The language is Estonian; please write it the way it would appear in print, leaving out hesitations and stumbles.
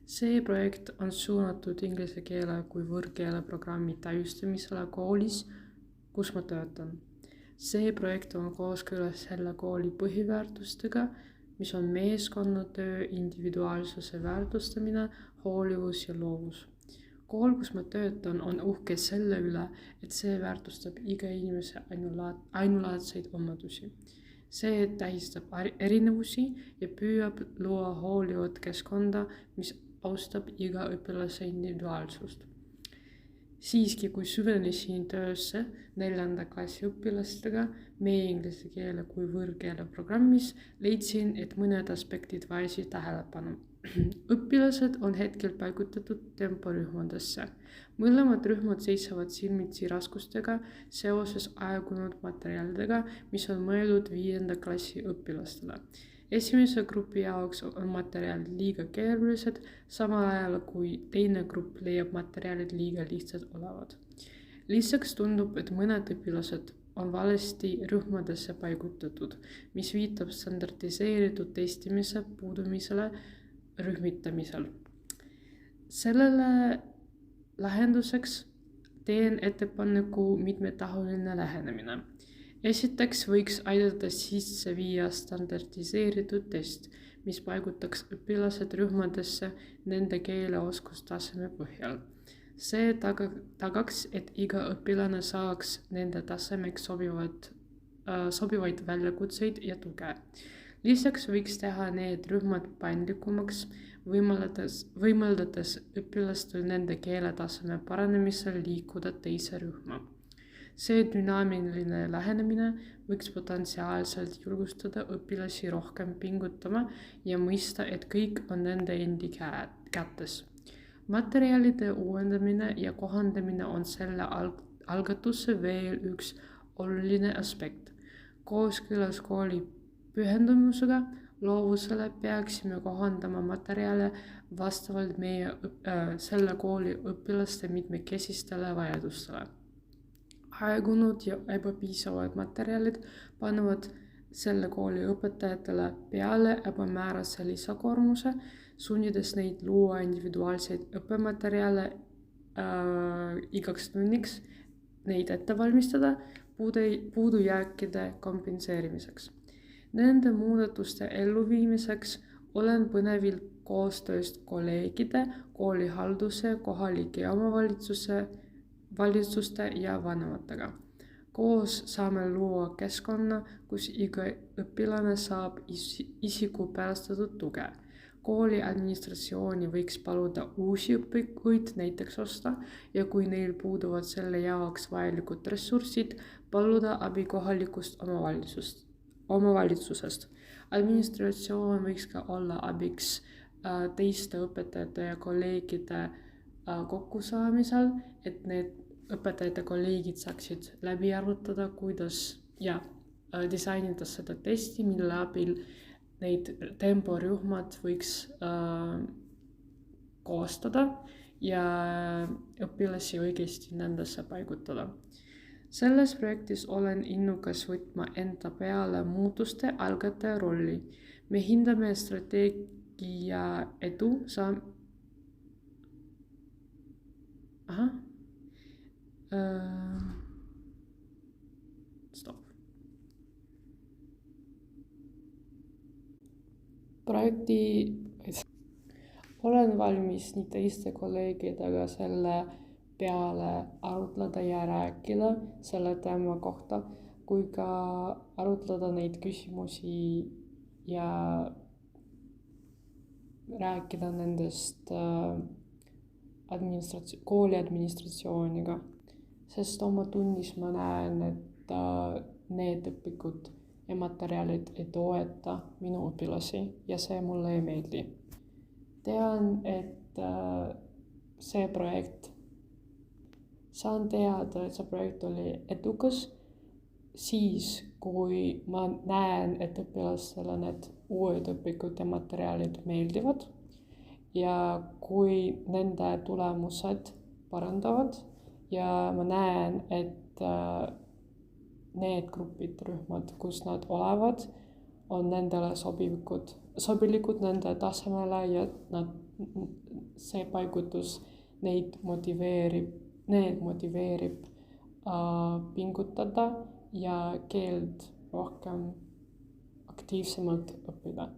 See projekt on suunatud inglise keele kui võõrkeele programmi täiustamisele koolis, kus ma töötan. See projekt on kooskõlas selle kooli põhiväärtustega, mis on meeskonnatöö, individuaalsuse väärtustamine, hoolivus ja loovus. Kool, kus ma töötan, on uhke selle üle, et see väärtustab iga inimese ainulaadseid omadusi. See tähistab erinevusi ja püüab luua hoolivat keskkonda, mis austab iga õpilase individuaalsust. Siiski, kui süvenesin töösse 4. klassi õpilastega meie inglise keele kui võõrkeele programmis, leidsin, et mõned aspektid vajasid tähelepanu. Õpilased on hetkel paigutatud temporühmadesse. Mõlemad rühmad seisavad silmitsi raskustega seoses aegunud materjalidega, mis on mõeldud 5. klassi õpilastele. Esimese grupi jaoks on materjalid liiga keerulised, samal ajal kui teine grupp leiab materjalid liiga lihtsad olevad. Lisaks tundub, et mõned õpilased on valesti rühmadesse paigutatud, mis viitab standardiseeritud testimise puudumisele rühmitamisel. Sellele lahenduseks teen ettepaneku mitmetahuline lähenemine. Esiteks võiks aidata sisse viia standardiseeritud test, mis paigutaks õpilased rühmadesse nende keeleoskustaseme põhjal. See tagaks, et iga õpilane saaks nende tasemeks sobivaid väljakutseid ja tuge. Lisaks võiks teha need rühmad paindlikumaks, võimaldades õpilastel nende keeletaseme paranemisel liikuda teise rühma. See dünaamiline lähenemine võiks potentsiaalselt julgustada õpilasi rohkem pingutama ja mõista, et kõik on nende endi kätes. Materjalide uuendamine ja kohandamine on selle algatuse veel üks oluline aspekt. Kooskõlas kooli pühendumusega loovusele peaksime kohandama materjale vastavalt meie selle kooli õpilaste mitmekesistele vajadustele. Aegunud ja ebapiisavad materjalid panevad selle kooli õpetajatele peale ebamäärase lisakoormuse, sunnides neid luua individuaalseid õppematerjale igaks tunniks, neid ette valmistada puudujääkide kompenseerimiseks. Nende muudatuste elluviimiseks olen põnevil koostööst kolleegide, koolihalduse, kohalike omavalitsuste ja vanematega. Koos saame luua keskkonna, kus iga õpilane saab isikupärastatud tuge. Kooli administratsiooni võiks paluda uusi õpikuid näiteks osta ja kui neil puuduvad selle jaoks vajalikud ressursid, paluda abi kohalikust omavalitsusest. Administratsioon võiks ka olla abiks teiste õpetajate ja kolleegide kokkusaamisel, et need õpetajate kolleegid saaksid läbi arvutada, kuidas disainida seda testi, mille abil neid temporühmad võiks koostada ja õpilasi õigesti nendesse paigutada. Selles projektis olen innukas võtma enda peale muutuste algataja rolli. Me hindame strateegia edu Olen valmis nii teiste kolleegidega selle peale arutleda ja rääkida selle teema kohta, kui ka arutleda neid küsimusi ja rääkida nendest kooli administratsiooniga, sest oma tunnis ma näen, et need õpikud ja materjalid ei toeta minu õpilasi ja see mulle ei meeldi. Tean, et saan teada, et see projekt oli edukas siis, kui ma näen, et õpilastele need uued õpikud ja materjalid meeldivad ja kui nende tulemused parandavad ja ma näen, et need grupid, rühmad, kus nad olevad, on nendele sobilikud nende tasemele ja see paigutus need motiveerib pingutada ja keelt rohkem aktiivsemalt õppida.